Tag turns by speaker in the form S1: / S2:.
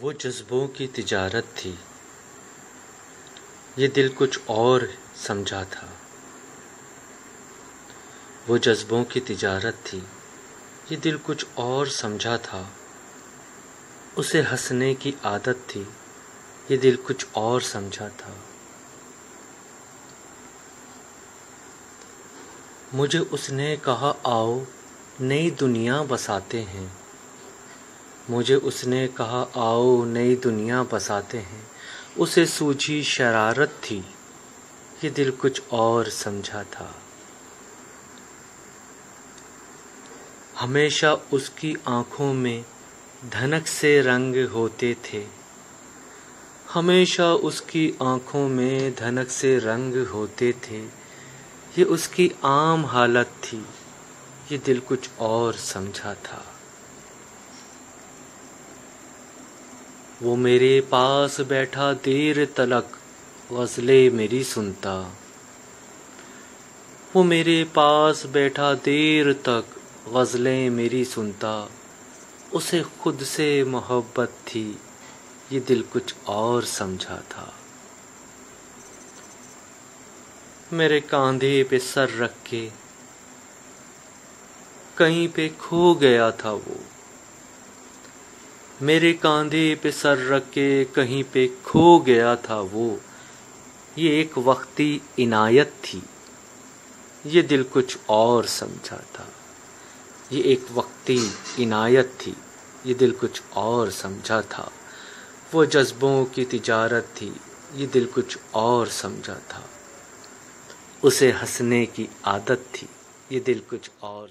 S1: वो जज्बों की तिजारत थी, ये दिल कुछ और समझा था। वो जज्बों की तिजारत थी, ये दिल कुछ और समझा था। उसे हंसने की आदत थी, ये दिल कुछ और समझा था। मुझे उसने कहा आओ नई दुनिया बसाते हैं। मुझे उसने कहा आओ नई दुनिया बसाते हैं। उसे सूझी शरारत थी, ये दिल कुछ और समझा था। हमेशा उसकी आँखों में धनक से रंग होते थे। हमेशा उसकी आँखों में धनक से रंग होते थे। ये उसकी आम हालत थी, ये दिल कुछ और समझा था। वो मेरे पास बैठा देर तलक ग़ज़लें मेरी सुनता। वो मेरे पास बैठा देर तक ग़ज़लें मेरी सुनता। उसे खुद से मोहब्बत थी, ये दिल कुछ और समझा था। मेरे कांधे पे सर रख के कहीं पे खो गया था वो। मेरे कांधे पे सर रख के कहीं पे खो गया था वो। ये एक वक्ती इनायत थी, ये दिल कुछ और समझा था। ये एक वक्ती इनायत थी, ये दिल कुछ और समझा था। वो जज्बों की तिजारत थी, ये दिल कुछ और समझा था। उसे हंसने की आदत थी, ये दिल कुछ और